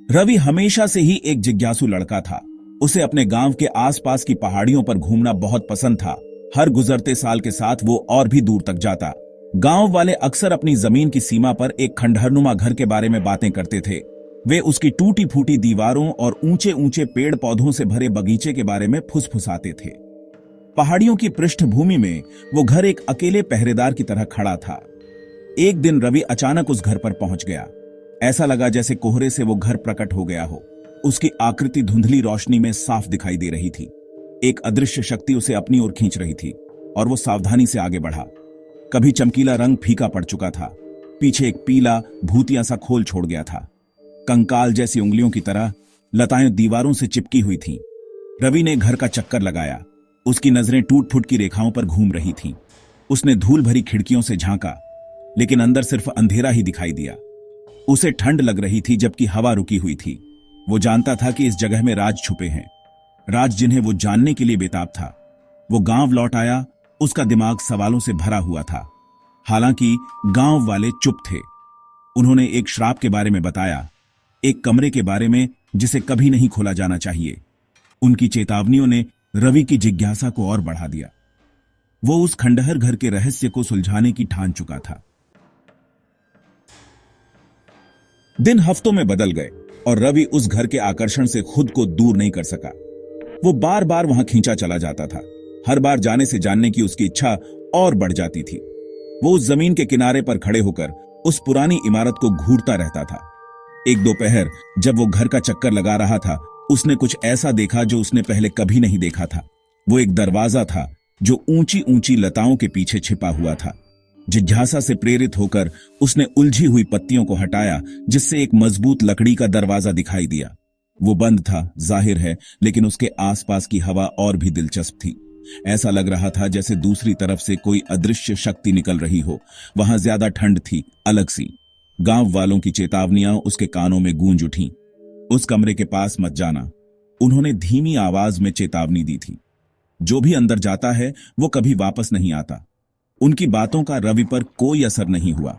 रवि हमेशा से ही एक जिज्ञासु लड़का था। उसे अपने गांव के आसपास की पहाड़ियों पर घूमना बहुत पसंद था। हर गुजरते साल के साथ वो और भी दूर तक जाता। गांव वाले अक्सर अपनी जमीन की सीमा पर एक खंडहरनुमा घर के बारे में बातें करते थे। वे उसकी टूटी फूटी दीवारों और ऊंचे ऊंचे पेड़ पौधों से भरे बगीचे के बारे में फुसफुसाते थे। पहाड़ियों की पृष्ठभूमि में वो घर एक अकेले पहरेदार की तरह खड़ा था। एक दिन रवि अचानक उस घर पर पहुंच गया। ऐसा लगा जैसे कोहरे से वो घर प्रकट हो गया हो। उसकी आकृति धुंधली रोशनी में साफ दिखाई दे रही थी। एक अदृश्य शक्ति उसे अपनी ओर खींच रही थी और वो सावधानी से आगे बढ़ा। कभी चमकीला रंग फीका पड़ चुका था। पीछे एक पीला भूतिया सा खोल छोड़ गया था। कंकाल जैसी उंगलियों की तरह लताएं दीवारों से चिपकी हुई थीं। रवि ने घर का चक्कर लगाया। उसकी नजरें टूट फूट की रेखाओं पर घूम रही थीं। उसने धूल भरी खिड़कियों से झांका, लेकिन अंदर सिर्फ अंधेरा ही दिखाई दिया। उसे ठंड लग रही थी जबकि हवा रुकी हुई थी। वो जानता था कि इस जगह में राज छुपे हैं, राज जिन्हें वो जानने के लिए बेताब था। वो गांव लौट आया। उसका दिमाग सवालों से भरा हुआ था। हालांकि गांव वाले चुप थे। उन्होंने एक श्राप के बारे में बताया, एक कमरे के बारे में जिसे कभी नहीं खोला जाना चाहिए। उनकी चेतावनियों ने रवि की जिज्ञासा को और बढ़ा दिया। वो उस खंडहर घर के रहस्य को सुलझाने की ठान चुका था। दिन हफ्तों में बदल गए और रवि उस घर के आकर्षण से खुद को दूर नहीं कर सका। वो बार बार वहां खींचा चला जाता था। हर बार जाने से जानने की उसकी इच्छा और बढ़ जाती थी। वो उस जमीन के किनारे पर खड़े होकर उस पुरानी इमारत को घूरता रहता था। एक दोपहर जब वो घर का चक्कर लगा रहा था, उसने कुछ ऐसा देखा जो उसने पहले कभी नहीं देखा था। वो एक दरवाजा था जो ऊंची ऊंची लताओं के पीछे छिपा हुआ था। जिज्ञासा से प्रेरित होकर उसने उलझी हुई पत्तियों को हटाया, जिससे एक मजबूत लकड़ी का दरवाजा दिखाई दिया। वो बंद था जाहिर है, लेकिन उसके आसपास की हवा और भी दिलचस्प थी। ऐसा लग रहा था जैसे दूसरी तरफ से कोई अदृश्य शक्ति निकल रही हो। वहां ज्यादा ठंड थी, अलग सी। गांव वालों की चेतावनियां उसके कानों में गूंज उठीं। उस कमरे के पास मत जाना, उन्होंने धीमी आवाज में चेतावनी दी थी। जो भी अंदर जाता है वो कभी वापस नहीं आता। उनकी बातों का रवि पर कोई असर नहीं हुआ।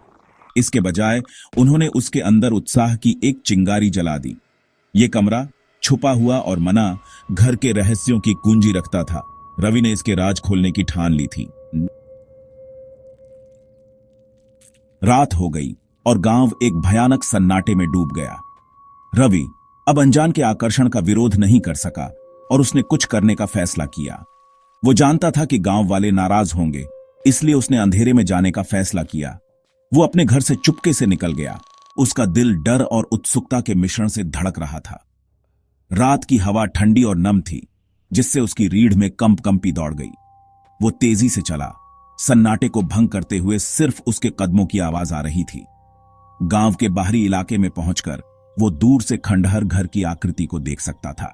इसके बजाय उन्होंने उसके अंदर उत्साह की एक चिंगारी जला दी। ये कमरा छुपा हुआ और मना घर के रहस्यों की कुंजी रखता था। रवि ने इसके राज खोलने की ठान ली थी। रात हो गई और गांव एक भयानक सन्नाटे में डूब गया। रवि अब अनजान के आकर्षण का विरोध नहीं कर सका और उसने कुछ करने का फैसला किया। वो जानता था कि गांव वाले नाराज होंगे, इसलिए उसने अंधेरे में जाने का फैसला किया। वो अपने घर से चुपके से निकल गया। उसका दिल डर और उत्सुकता के मिश्रण से धड़क रहा था। रात की हवा ठंडी और नम थी, जिससे उसकी रीढ़ में कंपी दौड़ गई। वो तेजी से चला। सन्नाटे को भंग करते हुए सिर्फ उसके कदमों की आवाज आ रही थी। गांव के बाहरी इलाके में पहुंचकर वो दूर से खंडहर घर की आकृति को देख सकता था।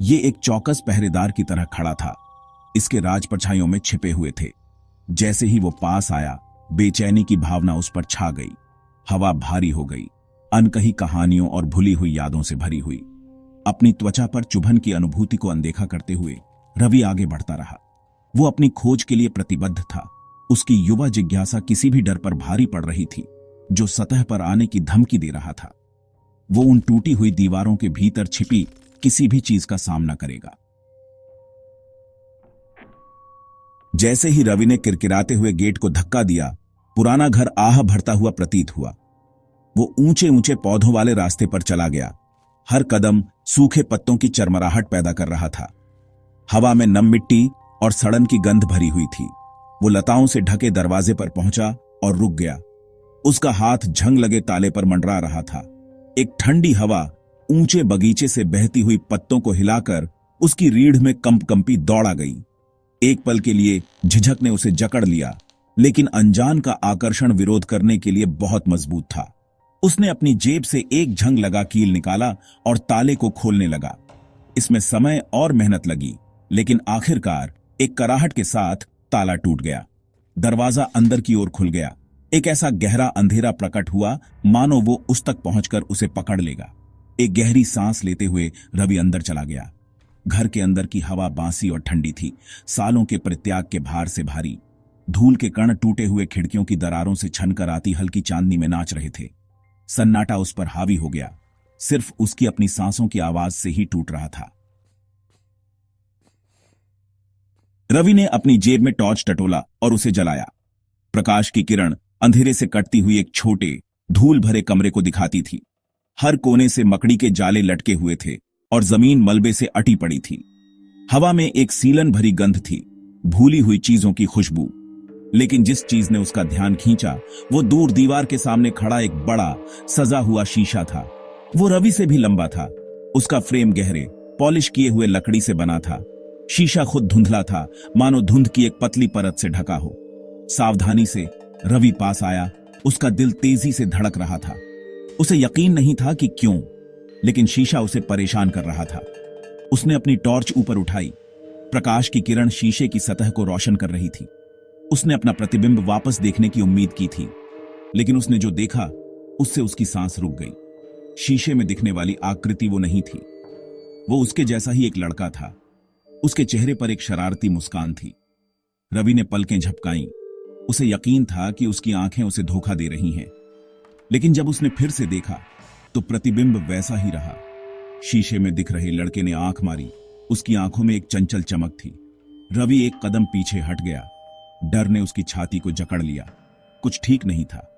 ये एक चौकस पहरेदार की तरह खड़ा था। इसके राज परछाइयों में छिपे हुए थे। जैसे ही वो पास आया, बेचैनी की भावना उस पर छा गई। हवा भारी हो गई, अनकही कहानियों और भुली हुई यादों से भरी हुई। अपनी त्वचा पर चुभन की अनुभूति को अनदेखा करते हुए रवि आगे बढ़ता रहा। वो अपनी खोज के लिए प्रतिबद्ध था। उसकी युवा जिज्ञासा किसी भी डर पर भारी पड़ रही थी जो सतह पर आने की धमकी दे रहा था। वो उन टूटी हुई दीवारों के भीतर छिपी किसी भी चीज का सामना करेगा। जैसे ही रवि ने किरकिराते हुए गेट को धक्का दिया, पुराना घर आह भरता हुआ प्रतीत हुआ। वो ऊंचे ऊंचे पौधों वाले रास्ते पर चला गया। हर कदम सूखे पत्तों की चरमराहट पैदा कर रहा था। हवा में नम मिट्टी और सड़न की गंध भरी हुई थी। वो लताओं से ढके दरवाजे पर पहुंचा और रुक गया। उसका हाथ झंग लगे ताले पर मंडरा रहा था। एक ठंडी हवा ऊंचे बगीचे से बहती हुई पत्तों को हिलाकर उसकी रीढ़ में कंपी दौड़ा गई। एक पल के लिए झिझक ने उसे जकड़ लिया, लेकिन अनजान का आकर्षण विरोध करने के लिए बहुत मजबूत था। उसने अपनी जेब से एक झंग लगा कील निकाला और ताले को खोलने लगा। इसमें समय और मेहनत लगी, लेकिन आखिरकार एक कराहट के साथ ताला टूट गया। दरवाजा अंदर की ओर खुल गया। एक ऐसा गहरा अंधेरा प्रकट हुआ मानो वो उस तक पहुंचकर उसे पकड़ लेगा। एक गहरी सांस लेते हुए रवि अंदर चला गया। घर के अंदर की हवा बांसी और ठंडी थी, सालों के परित्याग के भार से भारी। धूल के कण टूटे हुए खिड़कियों की दरारों से छनकर आती हल्की चांदनी में नाच रहे थे। सन्नाटा उस पर हावी हो गया। सिर्फ उसकी अपनी सांसों की आवाज से ही टूट रहा था। रवि ने अपनी जेब में टॉर्च टटोला और उसे जलाया। प्रकाश की किरण अंधेरे से कटती हुई एक छोटे धूल भरे कमरे को दिखाती थी। हर कोने से मकड़ी के जाले लटके हुए थे और जमीन मलबे से अटी पड़ी थी। हवा में एक सीलन भरी गंध थी, भूली हुई चीजों की खुशबू। लेकिन जिस चीज ने उसका ध्यान खींचा वो दूर दीवार के सामने खड़ा एक बड़ा सजा हुआ शीशा था। वो रवि से भी लंबा था। उसका फ्रेम गहरे पॉलिश किए हुए लकड़ी से बना था। शीशा खुद धुंधला था, मानो धुंध की एक पतली परत से ढका हो। सावधानी से रवि पास आया। उसका दिल तेजी से धड़क रहा था। उसे यकीन नहीं था कि क्यों, लेकिन शीशा उसे परेशान कर रहा था। उसने अपनी टॉर्च ऊपर उठाई। प्रकाश की किरण शीशे की सतह को रोशन कर रही थी। उसने अपना प्रतिबिंब वापस देखने की उम्मीद की थी, लेकिन उसने जो देखा उससे उसकी सांस रुक गई। शीशे में दिखने वाली आकृति वो नहीं थी। वो उसके जैसा ही एक लड़का था। उसके चेहरे पर एक शरारती मुस्कान थी। रवि ने पलकें झपकाईं। उसे यकीन था कि उसकी आंखें उसे धोखा दे रही हैं, लेकिन जब उसने फिर से देखा तो प्रतिबिंब वैसा ही रहा। शीशे में दिख रहे लड़के ने आंख मारी। उसकी आंखों में एक चंचल चमक थी। रवि एक कदम पीछे हट गया। डर ने उसकी छाती को जकड़ लिया। कुछ ठीक नहीं था।